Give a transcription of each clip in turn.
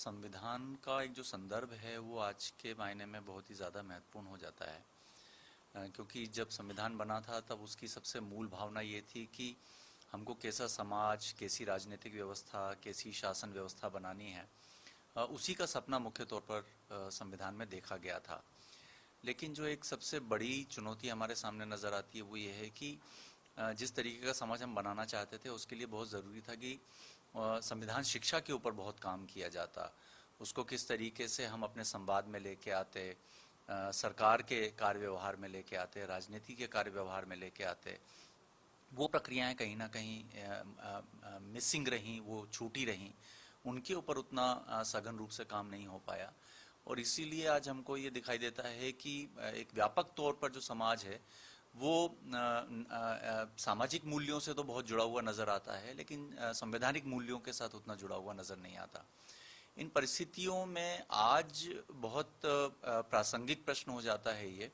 संविधान का एक जो संदर्भ है वो आज के मायने में बहुत ही ज़्यादा महत्वपूर्ण हो जाता है, क्योंकि जब संविधान बना था तब उसकी सबसे मूल भावना ये थी कि हमको कैसा समाज, कैसी राजनीतिक व्यवस्था, कैसी शासन व्यवस्था बनानी है। उसी का सपना मुख्य तौर पर संविधान में देखा गया था। लेकिन जो एक सबसे बड़ी चुनौती हमारे सामने नज़र आती है वो ये है कि जिस तरीके का समाज हम बनाना चाहते थे उसके लिए बहुत ज़रूरी था कि संविधान शिक्षा के ऊपर बहुत काम किया जाता। उसको किस तरीके से हम अपने संवाद में लेके आते, सरकार के कार्य व्यवहार में लेके आते, राजनीति के कार्य व्यवहार में लेके आते, वो प्रक्रियाएं कहीं ना कहीं मिसिंग रहीं, वो छूटी रहीं, उनके ऊपर उतना सघन रूप से काम नहीं हो पाया। और इसीलिए आज हमको ये दिखाई देता है कि एक व्यापक तौर पर जो समाज है वो सामाजिक मूल्यों से तो बहुत जुड़ा हुआ नज़र आता है, लेकिन संवैधानिक मूल्यों के साथ उतना जुड़ा हुआ नज़र नहीं आता। इन परिस्थितियों में आज बहुत प्रासंगिक प्रश्न हो जाता है ये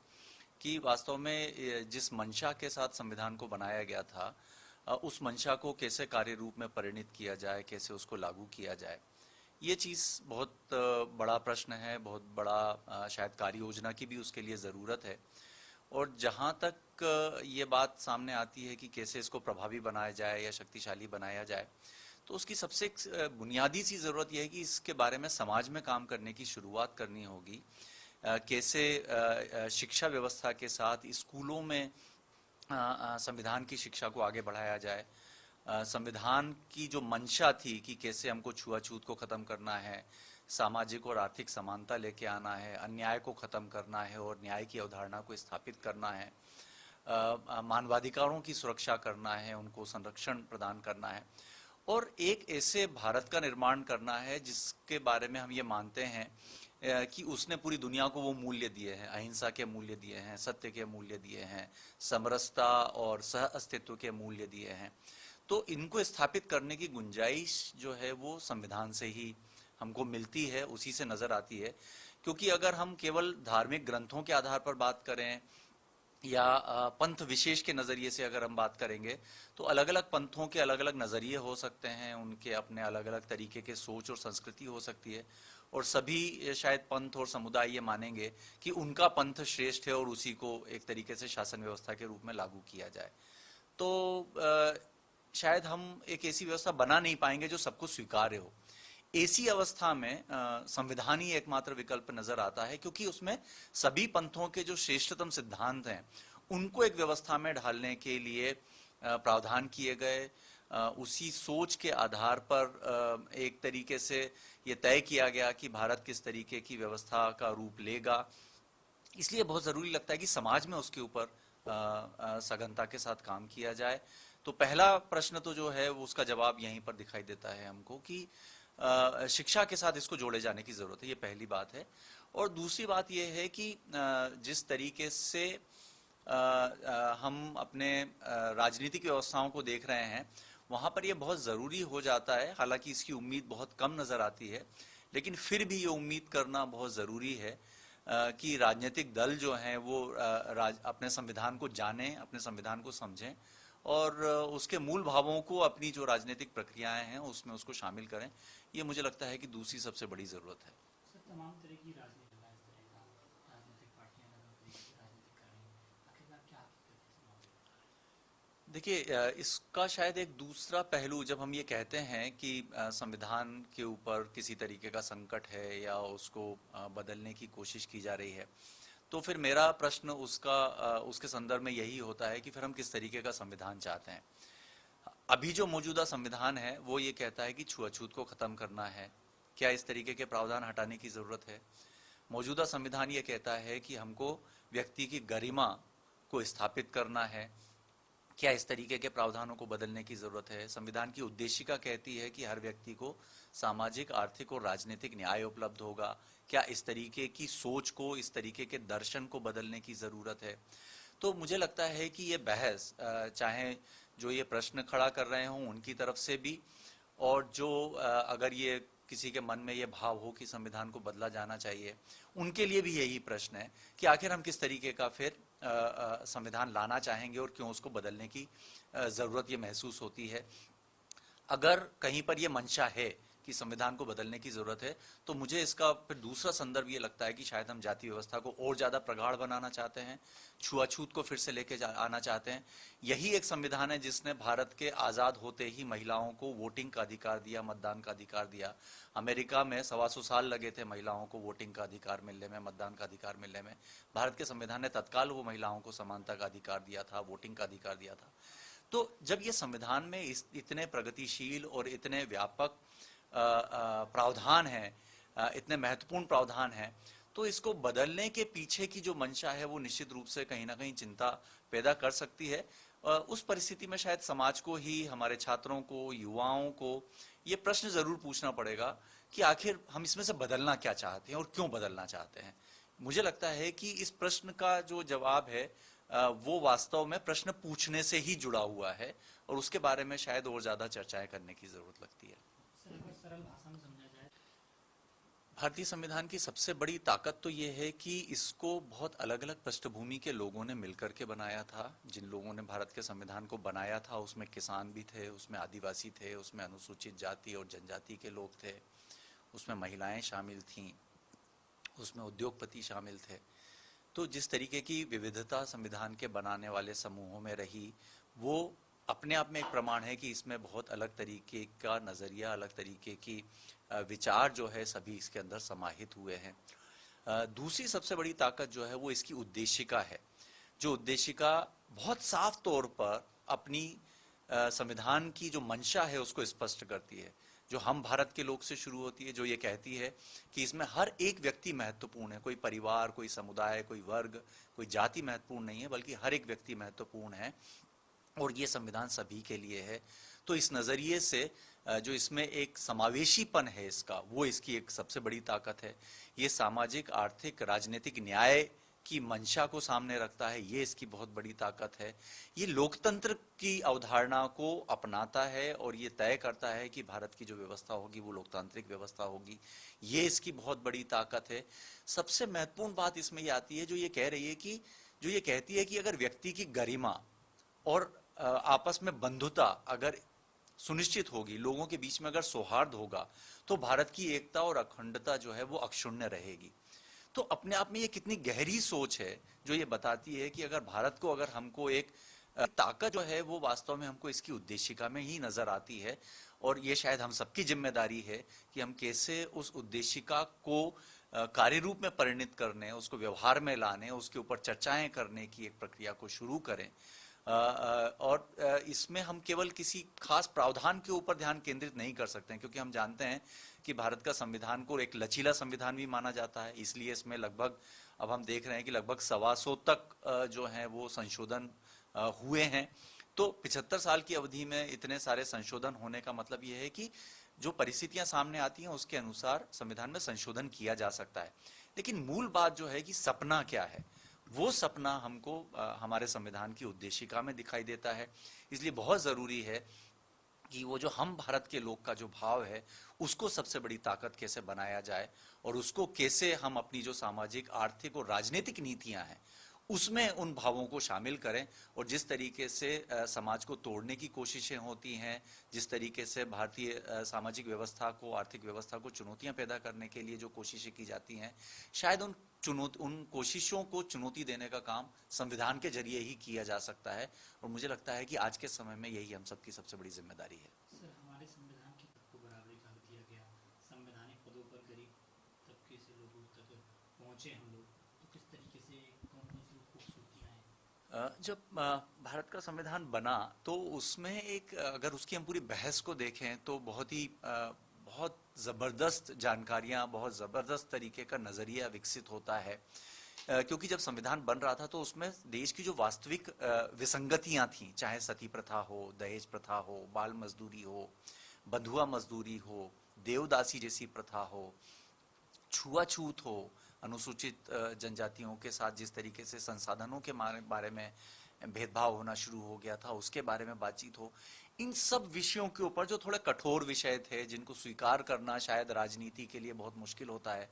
कि वास्तव में जिस मंशा के साथ संविधान को बनाया गया था उस मंशा को कैसे कार्य रूप में परिणित किया जाए, कैसे उसको लागू किया जाए। ये चीज़ बहुत बड़ा प्रश्न है, बहुत बड़ा शायद कार्य योजना की भी उसके लिए ज़रूरत है। और जहाँ तक ये बात सामने आती है कि कैसे इसको प्रभावी बनाया जाए या शक्तिशाली बनाया जाए, तो उसकी सबसे बुनियादी सी ज़रूरत यह है कि इसके बारे में समाज में काम करने की शुरुआत करनी होगी। कैसे शिक्षा व्यवस्था के साथ स्कूलों में संविधान की शिक्षा को आगे बढ़ाया जाए। संविधान की जो मंशा थी कि कैसे हमको छुआछूत को ख़त्म करना है, सामाजिक और आर्थिक समानता लेके आना है, अन्याय को ख़त्म करना है और न्याय की अवधारणा को स्थापित करना है, मानवाधिकारों की सुरक्षा करना है, उनको संरक्षण प्रदान करना है और एक ऐसे भारत का निर्माण करना है जिसके बारे में हम ये मानते हैं कि उसने पूरी दुनिया को वो मूल्य दिए हैं, अहिंसा के मूल्य दिए हैं, सत्य के मूल्य दिए हैं, समरसता और सह अस्तित्व के मूल्य दिए हैं। तो इनको स्थापित करने की गुंजाइश जो है वो संविधान से ही हमको मिलती है, उसी से नज़र आती है। क्योंकि अगर हम केवल धार्मिक ग्रंथों के आधार पर बात करें या पंथ विशेष के नज़रिए से अगर हम बात करेंगे तो अलग अलग पंथों के अलग अलग नज़रिए हो सकते हैं, उनके अपने अलग अलग तरीके के सोच और संस्कृति हो सकती है और सभी शायद पंथ और समुदाय ये मानेंगे कि उनका पंथ श्रेष्ठ है और उसी को एक तरीके से शासन व्यवस्था के रूप में लागू किया जाए। तो शायद हम एक ऐसी व्यवस्था बना नहीं पाएंगे जो सबको स्वीकार्य हो। ऐसी अवस्था में संविधान ही एकमात्र विकल्प नजर आता है, क्योंकि उसमें सभी पंथों के जो श्रेष्ठतम सिद्धांत हैं उनको एक व्यवस्था में ढालने के लिए प्रावधान किए गए। उसी सोच के आधार पर एक तरीके से ये तय किया गया कि भारत किस तरीके की व्यवस्था का रूप लेगा। इसलिए बहुत ज़रूरी लगता है कि समाज में उसके ऊपर सघनता के साथ काम किया जाए। तो पहला प्रश्न तो जो है वो उसका जवाब यहीं पर दिखाई देता है हमको कि शिक्षा के साथ इसको जोड़े जाने की ज़रूरत है, ये पहली बात है। और दूसरी बात ये है कि जिस तरीके से हम अपने राजनीतिक व्यवस्थाओं को देख रहे हैं वहाँ पर ये बहुत ज़रूरी हो जाता है। हालांकि इसकी उम्मीद बहुत कम नज़र आती है, लेकिन फिर भी ये उम्मीद करना बहुत ज़रूरी है कि राजनीतिक दल जो हैं वो अपने संविधान को जानें, अपने संविधान को समझें और उसके मूल भावों को अपनी जो राजनीतिक प्रक्रियाएं हैं उसमें उसको शामिल करें। ये मुझे लगता है कि दूसरी सबसे बड़ी ज़रूरत है। सर, तमाम तरह की राजनीति इस तरह का राजनीतिक पार्टियां अलग तरीके की राजनीति कर रही हैं, आखिरकार क्या हकीकत है? देखिए, इसका शायद एक दूसरा पहलू, जब हम ये कहते हैं कि संविधान के ऊपर किसी तरीके का संकट है या उसको बदलने की कोशिश की जा रही है, तो फिर मेरा प्रश्न उसके संदर्भ में यही होता है कि फिर हम किस तरीके का संविधान चाहते हैं। अभी जो मौजूदा संविधान है वो ये कहता है कि छुआछूत को ख़त्म करना है। क्या इस तरीके के प्रावधान हटाने की ज़रूरत है? मौजूदा संविधान ये कहता है कि हमको व्यक्ति की गरिमा को स्थापित करना है। क्या इस तरीके के प्रावधानों को बदलने की ज़रूरत है? संविधान की उद्देशिका कहती है कि हर व्यक्ति को सामाजिक, आर्थिक और राजनीतिक न्याय उपलब्ध होगा। क्या इस तरीके की सोच को, इस तरीके के दर्शन को बदलने की ज़रूरत है? तो मुझे लगता है कि ये बहस, चाहे जो ये प्रश्न खड़ा कर रहे हों उनकी तरफ से भी, और जो अगर ये किसी के मन में ये भाव हो कि संविधान को बदला जाना चाहिए, उनके लिए भी यही प्रश्न है कि आखिर हम किस तरीके का फिर संविधान लाना चाहेंगे और क्यों उसको बदलने की ज़रूरत ये महसूस होती है। अगर कहीं पर ये मंशा है कि संविधान को बदलने की जरूरत है, तो मुझे इसका फिर दूसरा संदर्भ ये लगता है कि शायद हम जाति व्यवस्था को और ज्यादा प्रगाढ़ बनाना चाहते हैं, छुआछूत को फिर से लेके आना चाहते हैं। यही एक संविधान है जिसने भारत के आजाद होते ही महिलाओं को वोटिंग का अधिकार दिया, मतदान का अधिकार दिया। अमेरिका में 125 साल लगे थे महिलाओं को वोटिंग का अधिकार मिलने में, मतदान का अधिकार मिलने में। भारत के संविधान ने तत्काल वो महिलाओं को समानता का अधिकार दिया था, वोटिंग का अधिकार दिया था। तो जब ये संविधान में इतने प्रगतिशील और इतने व्यापक प्रावधान हैं, इतने महत्वपूर्ण प्रावधान हैं, तो इसको बदलने के पीछे की जो मंशा है वो निश्चित रूप से कहीं ना कहीं चिंता पैदा कर सकती है। उस परिस्थिति में शायद समाज को ही, हमारे छात्रों को, युवाओं को ये प्रश्न जरूर पूछना पड़ेगा कि आखिर हम इसमें से बदलना क्या चाहते हैं और क्यों बदलना चाहते हैं। मुझे लगता है कि इस प्रश्न का जो जवाब है वो वास्तव में प्रश्न पूछने से ही जुड़ा हुआ है और उसके बारे में शायद और ज्यादा चर्चाएं करने की जरूरत लगती है। सर, अगर सरल भाषा में समझा जाए, भारतीय संविधान की सबसे बड़ी ताकत तो ये है कि इसको बहुत अलग अलग पृष्ठभूमि के लोगों ने मिलकर के बनाया था। जिन लोगों ने भारत के संविधान को बनाया था उसमें किसान भी थे, उसमें आदिवासी थे, उसमें अनुसूचित जाति और जनजाति के लोग थे, उसमें महिलाएं शामिल थीं, उसमें उद्योगपति शामिल थे। तो जिस तरीके की विविधता संविधान के बनाने वाले समूहों में रही, वो अपने आप में एक प्रमाण है कि इसमें बहुत अलग तरीके का नजरिया, अलग तरीके की विचार जो है सभी इसके अंदर समाहित हुए हैं। दूसरी सबसे बड़ी ताकत जो है वो इसकी उद्देशिका है, जो उद्देशिका बहुत साफ तौर पर अपनी संविधान की जो मंशा है उसको स्पष्ट करती है, जो हम भारत के लोग से शुरू होती है, जो ये कहती है कि इसमें हर एक व्यक्ति महत्वपूर्ण है। कोई परिवार, कोई समुदाय, कोई वर्ग, कोई जाति महत्वपूर्ण नहीं है, बल्कि हर एक व्यक्ति महत्वपूर्ण है और ये संविधान सभी के लिए है। तो इस नजरिए से जो इसमें एक समावेशीपन है इसका, वो इसकी एक सबसे बड़ी ताकत है। ये सामाजिक, आर्थिक, राजनीतिक न्याय की मंशा को सामने रखता है, ये इसकी बहुत बड़ी ताकत है। ये लोकतंत्र की अवधारणा को अपनाता है और ये तय करता है कि भारत की जो व्यवस्था होगी वो लोकतांत्रिक व्यवस्था होगी, ये इसकी बहुत बड़ी ताकत है। सबसे महत्वपूर्ण बात इसमें ये आती है जो ये कह रही है कि, जो ये कहती है कि अगर व्यक्ति की गरिमा और आपस में बंधुता अगर सुनिश्चित होगी, लोगों के बीच में अगर सौहार्द होगा, तो भारत की एकता और अखंडता जो है वो अक्षुण्य रहेगी। तो अपने आप में ये कितनी गहरी सोच है जो ये बताती है कि अगर भारत को, अगर हमको एक ताकत जो है वो वास्तव में हमको इसकी उद्देशिका में ही नजर आती है। और ये शायद हम सबकी जिम्मेदारी है कि हम कैसे उस उद्देशिका को कार्य रूप में परिणित करने, उसको व्यवहार में लाने, उसके ऊपर चर्चाएं करने की एक प्रक्रिया को शुरू करें। और इसमें हम केवल किसी खास प्रावधान के ऊपर ध्यान केंद्रित नहीं कर सकते हैं, क्योंकि हम जानते हैं कि भारत का संविधान को एक लचीला संविधान भी माना जाता है। इसलिए इसमें लगभग, अब हम देख रहे हैं कि लगभग 125 तक जो है वो संशोधन हुए हैं। तो 75 साल की अवधि में इतने सारे संशोधन होने का मतलब ये है कि जो परिस्थितियां सामने आती हैं उसके अनुसार संविधान में संशोधन किया जा सकता है। लेकिन मूल बात जो है कि सपना क्या है, वो सपना हमको हमारे संविधान की उद्देशिका में दिखाई देता है। इसलिए बहुत जरूरी है कि वो जो हम भारत के लोग का जो भाव है उसको सबसे बड़ी ताकत कैसे बनाया जाए और उसको कैसे हम अपनी जो सामाजिक, आर्थिक और राजनीतिक नीतियां हैं उसमें उन भावों को शामिल करें। और जिस तरीके से समाज को तोड़ने की कोशिशें होती हैं, जिस तरीके से भारतीय सामाजिक व्यवस्था को, आर्थिक व्यवस्था को चुनौतियां पैदा करने के लिए जो कोशिशें की जाती हैं, शायद उन कोशिशों को चुनौती देने का काम संविधान के जरिए ही किया जा सकता है। और मुझे लगता है कि आज के समय में यही हम सबकी सबसे बड़ी जिम्मेदारी है। सर, हमारे संविधान के सबको बराबरी का हक दिया गया, संवैधानिक पदों पर गरीब तबके से लोगों तक पहुंचे हम लोग, तो किस तरीके से कौन कौन सी खूबसूरतियाँ हैं? जब भारत का संविधान बना तो उसमें एक, अगर उसकी हम पूरी बहस को देखें तो बहुत ज़बरदस्त जानकारियां, बहुत ज़बरदस्त तरीके का नज़रिया विकसित होता है। क्योंकि जब संविधान बन रहा था तो उसमें देश की जो वास्तविक विसंगतियां थीं, चाहे सती प्रथा हो, दहेज प्रथा हो, बाल मजदूरी हो, बंधुआ मजदूरी हो, देवदासी जैसी प्रथा हो, छुआछूत हो, अनुसूचित जनजातियों के साथ जिस तरीके से संसाधनों के बारे में भेदभाव होना शुरू हो गया था, उसके बारे में बातचीत हो, इन सब विषयों के ऊपर जो थोड़े कठोर विषय थे, जिनको स्वीकार करना शायद राजनीति के लिए बहुत मुश्किल होता है,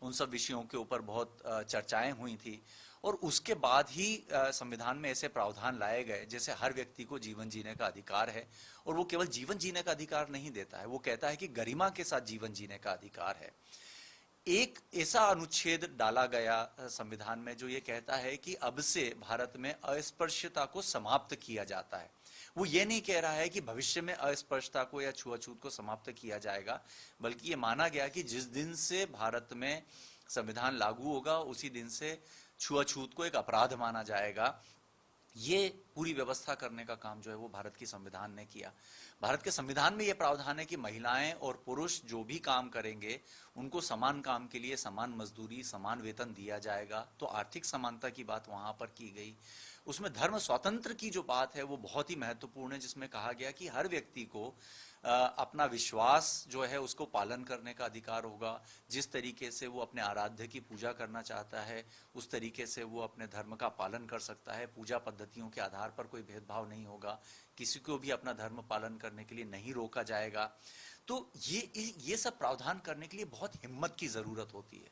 उन सब विषयों के ऊपर बहुत चर्चाएं हुई थी। और उसके बाद ही संविधान में ऐसे प्रावधान लाए गए जैसे हर व्यक्ति को जीवन जीने का अधिकार है। और वो केवल जीवन जीने का अधिकार नहीं देता है, वो कहता है कि गरिमा के साथ जीवन जीने का अधिकार है। एक ऐसा अनुच्छेद डाला गया संविधान में जो ये कहता है कि अब से भारत में अस्पृश्यता को समाप्त किया जाता है। वो ये नहीं कह रहा है कि भविष्य में अस्पृश्यता को या छुआछूत को समाप्त किया जाएगा, बल्कि ये माना गया कि जिस दिन से भारत में संविधान लागू होगा उसी दिन से छुआछूत को एक अपराध माना जाएगा। ये पूरी व्यवस्था करने का काम जो है वो भारत की संविधान ने किया। भारत के संविधान में ये प्रावधान है कि महिलाएं और पुरुष जो भी काम करेंगे उनको समान काम के लिए समान मजदूरी, समान वेतन दिया जाएगा। तो आर्थिक समानता की बात वहां पर की गई। उसमें धर्म स्वतंत्र की जो बात है वो बहुत ही महत्वपूर्ण है, जिसमें कहा गया कि हर व्यक्ति को अपना विश्वास जो है उसको पालन करने का अधिकार होगा। जिस तरीके से वो अपने आराध्य की पूजा करना चाहता है उस तरीके से वो अपने धर्म का पालन कर सकता है। पूजा पद्धतियों के आधार पर कोई भेदभाव नहीं होगा, किसी को भी अपना धर्म पालन करने के लिए नहीं रोका जाएगा। तो ये सब प्रावधान करने के लिए बहुत हिम्मत की जरूरत होती है,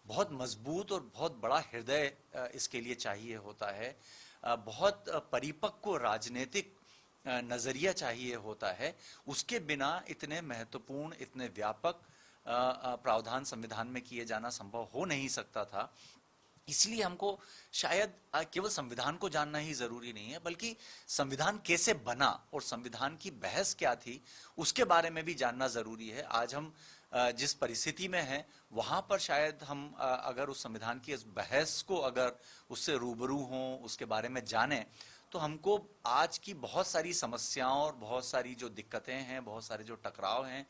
बहुत मजबूत और बहुत बड़ा हृदय इसके लिए चाहिए होता है, बहुत परिपक्व राजनीतिक नजरिया चाहिए होता है। उसके बिना इतने महत्वपूर्ण, इतने व्यापक प्रावधान संविधान में किए जाना संभव हो नहीं सकता था। इसलिए हमको शायद केवल संविधान को जानना ही जरूरी नहीं है, बल्कि संविधान कैसे बना और संविधान की बहस क्या थी उसके बारे में भी जानना जरूरी है। आज हम जिस परिस्थिति में हैं वहां पर शायद हम अगर उस संविधान की इस बहस को अगर उससे रूबरू हों, उसके बारे में जानें, तो हमको आज की बहुत सारी समस्याओं और बहुत सारी जो दिक्कतें हैं, बहुत सारे जो टकराव हैं,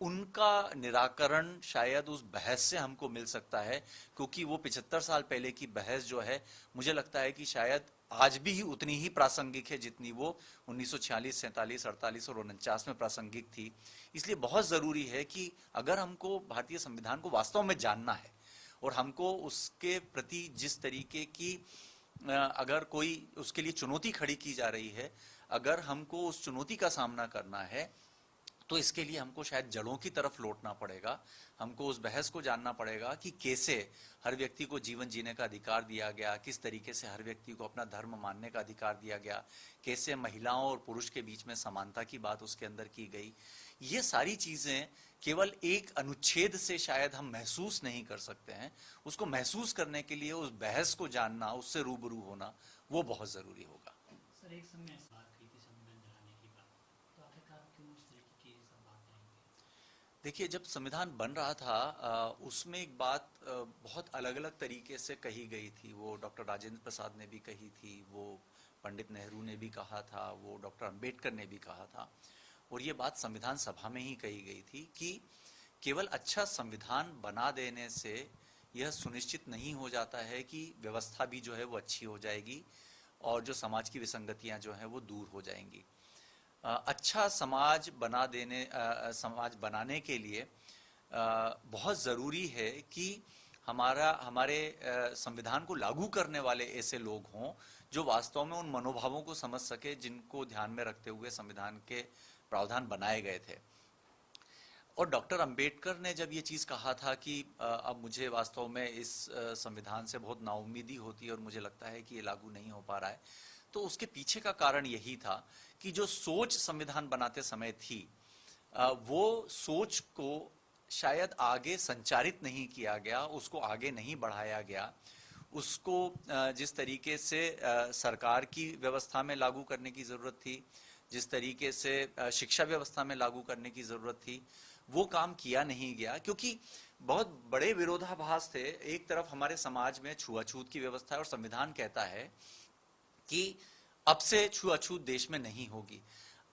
उनका निराकरण शायद उस बहस से हमको मिल सकता है। क्योंकि वो 75 साल पहले की बहस जो है मुझे लगता है कि शायद आज भी ही उतनी ही प्रासंगिक है जितनी वो 1946, 47, 48 और 49 में प्रासंगिक थी। इसलिए बहुत जरूरी है कि अगर हमको भारतीय संविधान को वास्तव में जानना है और हमको उसके प्रति जिस तरीके की अगर कोई उसके लिए चुनौती खड़ी की जा रही है, अगर हमको उस चुनौती का सामना करना है, तो इसके लिए हमको शायद जड़ों की तरफ लौटना पड़ेगा। हमको उस बहस को जानना पड़ेगा कि कैसे हर व्यक्ति को जीवन जीने का अधिकार दिया गया, किस तरीके से हर व्यक्ति को अपना धर्म मानने का अधिकार दिया गया, कैसे महिलाओं और पुरुष के बीच में समानता की बात उसके अंदर की गई। ये सारी चीजें केवल एक अनुच्छेद से शायद हम महसूस नहीं कर सकते हैं। उसको महसूस करने के लिए उस बहस को जानना, उससे रूबरू होना, वो बहुत जरूरी होगा। सर, एक समय ऐसी बात कही थी संविधान जलाने की बात, तो आखिरकार क्यों इस तरीके की सब बातें आई? देखिए, जब संविधान बन रहा था उसमें एक बात बहुत अलग अलग तरीके से कही गई थी। वो डॉक्टर राजेंद्र प्रसाद ने भी कही थी, वो पंडित नेहरू ने भी कहा था, वो डॉक्टर अंबेडकर ने भी कहा था, और ये बात संविधान सभा में ही कही गई थी कि केवल अच्छा संविधान बना देने से यह सुनिश्चित नहीं हो जाता है कि व्यवस्था भी जो है वो अच्छी हो जाएगी और जो समाज की विसंगतियां जो हैं वो दूर हो जाएंगी। अच्छा समाज समाज बनाने के लिए बहुत ज़रूरी है कि हमारे संविधान को लागू करने वाले ऐसे लोग हों जो वास्तव में उन मनोभावों को समझ सके जिनको ध्यान में रखते हुए संविधान के प्रावधान बनाए गए थे। और डॉक्टर अंबेडकर ने जब ये चीज़ कहा था कि अब मुझे वास्तव में इस संविधान से बहुत नाउम्मीदी होती है और मुझे लगता है कि ये लागू नहीं हो पा रहा है, तो उसके पीछे का कारण यही था कि जो सोच संविधान बनाते समय थी वो सोच को शायद आगे संचारित नहीं किया गया, उसको आगे नहीं बढ़ाया गया, उसको जिस तरीके से सरकार की व्यवस्था में लागू करने की ज़रूरत थी, जिस तरीके से शिक्षा व्यवस्था में लागू करने की ज़रूरत थी, वो काम किया नहीं गया। क्योंकि बहुत बड़े विरोधाभास थे। एक तरफ हमारे समाज में छुआछूत की व्यवस्था है और संविधान कहता है कि अब से छुआछूत देश में नहीं होगी।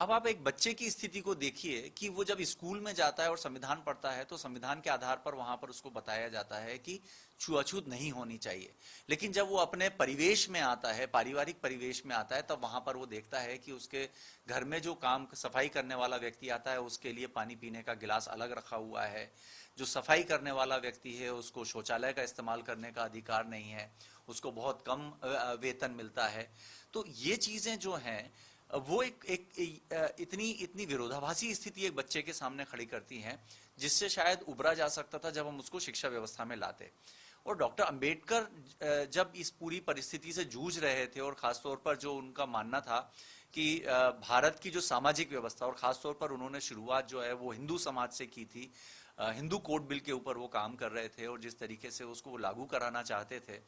अब आप एक बच्चे की स्थिति को देखिए कि वो जब स्कूल में जाता है और संविधान पढ़ता है तो संविधान के आधार पर वहां पर उसको बताया जाता है कि छुआछूत नहीं होनी चाहिए। लेकिन जब वो अपने परिवेश में आता है, पारिवारिक परिवेश में आता है, तब वहां पर वो देखता है कि उसके घर में जो काम सफाई करने वाला व्यक्ति आता है उसके लिए पानी पीने का गिलास अलग रखा हुआ है, जो सफाई करने वाला व्यक्ति है उसको शौचालय का इस्तेमाल करने का अधिकार नहीं है, उसको बहुत कम वेतन मिलता है। तो ये चीजें जो हैं वो इतनी इतनी विरोधाभासी स्थिति एक बच्चे के सामने खड़ी करती हैं, जिससे शायद उबरा जा सकता था जब हम उसको शिक्षा व्यवस्था में लाते। और डॉक्टर अंबेडकर जब इस पूरी परिस्थिति से जूझ रहे थे, और खासतौर पर जो उनका मानना था कि भारत की जो सामाजिक व्यवस्था, और खासतौर पर उन्होंने शुरुआत जो है वो हिंदू समाज से की थी, हिंदू कोड बिल के ऊपर वो काम कर रहे थे, और जिस तरीके से उसको वो लागू कराना चाहते थे,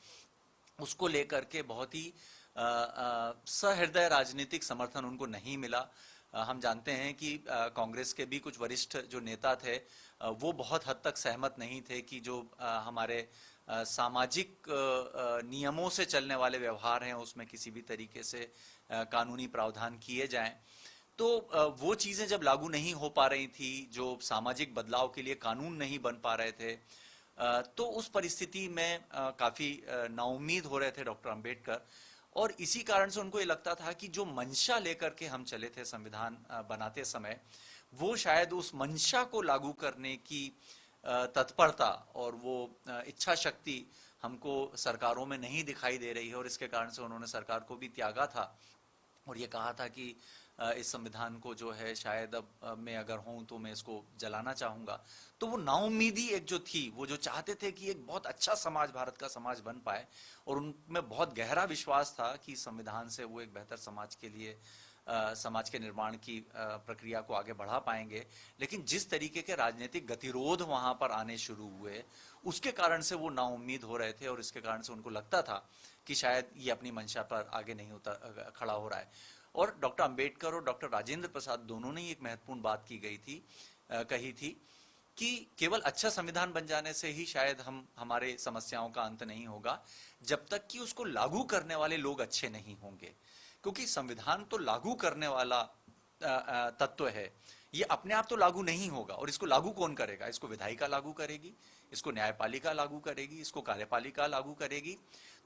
उसको लेकर के बहुत ही सहृदय राजनीतिक समर्थन उनको नहीं मिला। हम जानते हैं कि कांग्रेस के भी कुछ वरिष्ठ जो नेता थे, वो बहुत हद तक सहमत नहीं थे कि जो हमारे सामाजिक नियमों से चलने वाले व्यवहार हैं उसमें किसी भी तरीके से कानूनी प्रावधान किए जाएं। तो वो चीजें जब लागू नहीं हो पा रही थी, जो सामाजिक बदलाव के लिए कानून नहीं बन पा रहे थे, तो उस परिस्थिति में काफी नाउम्मीद हो रहे थे डॉक्टर अंबेडकर। और इसी कारण से उनको ये लगता था कि जो मंशा लेकर के हम चले थे संविधान बनाते समय, वो शायद उस मंशा को लागू करने की तत्परता और वो इच्छा शक्ति हमको सरकारों में नहीं दिखाई दे रही है, और इसके कारण से उन्होंने सरकार को भी त्यागा था और ये कहा था कि इस संविधान को जो है शायद अब मैं अगर हूं तो मैं इसको जलाना चाहूंगा। तो वो नाउम्मीदी एक जो थी, वो जो चाहते थे कि एक बहुत अच्छा समाज, भारत का समाज बन पाए, और उनमें बहुत गहरा विश्वास था कि संविधान से वो एक बेहतर समाज के लिए समाज के निर्माण की प्रक्रिया को आगे बढ़ा पाएंगे। लेकिन जिस तरीके के राजनीतिक गतिरोध वहां पर आने शुरू हुए, उसके कारण से वो नाउम्मीद हो रहे थे, और इसके कारण से उनको लगता था कि शायद ये अपनी मंशा पर आगे नहीं होता खड़ा हो रहा है। और डॉक्टर अंबेडकर और डॉक्टर राजेंद्र प्रसाद दोनों ने एक महत्वपूर्ण बात कही थी कि केवल अच्छा संविधान बन जाने से ही शायद हमारे समस्याओं का अंत नहीं होगा, जब तक कि उसको लागू करने वाले लोग अच्छे नहीं होंगे। क्योंकि संविधान तो लागू करने वाला तत्व है, ये अपने आप तो लागू नहीं होगा। और इसको लागू कौन करेगा? इसको विधायिका लागू करेगी, इसको न्यायपालिका लागू करेगी, इसको कार्यपालिका लागू करेगी।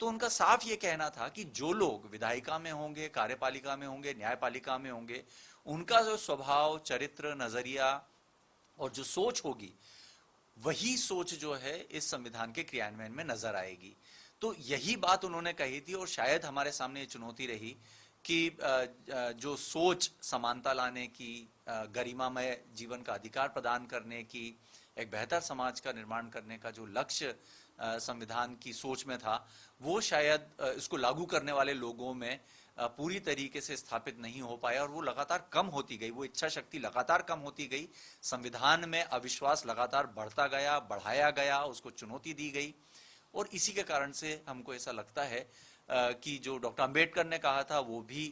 तो उनका साफ ये कहना था कि जो लोग विधायिका में होंगे, कार्यपालिका में होंगे, न्यायपालिका में होंगे, उनका जो स्वभाव, चरित्र, नजरिया और जो सोच होगी, वही सोच जो है इस संविधान के क्रियान्वयन में नजर आएगी। तो यही बात उन्होंने कही थी, और शायद हमारे सामने ये चुनौती रही कि जो सोच समानता लाने की, गरिमामय जीवन का अधिकार प्रदान करने की, एक बेहतर समाज का निर्माण करने का जो लक्ष्य संविधान की सोच में था, वो शायद इसको लागू करने वाले लोगों में पूरी तरीके से स्थापित नहीं हो पाया, और वो लगातार कम होती गई, वो इच्छा शक्ति लगातार कम होती गई, संविधान में अविश्वास लगातार बढ़ता गया, बढ़ाया गया, उसको चुनौती दी गई। और इसी के कारण से हमको ऐसा लगता है कि जो डॉक्टर अंबेडकर ने कहा था वो भी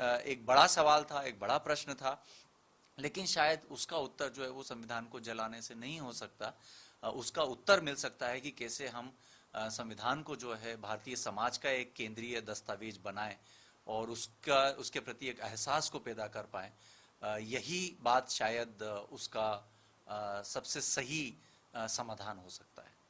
एक बड़ा सवाल था, एक बड़ा प्रश्न था, लेकिन शायद उसका उत्तर जो है वो संविधान को जलाने से नहीं हो सकता। उसका उत्तर मिल सकता है कि कैसे हम संविधान को जो है भारतीय समाज का एक केंद्रीय दस्तावेज बनाएं, और उसके प्रति एक एहसास को पैदा कर पाएं। यही बात शायद उसका सबसे सही समाधान हो सकता है।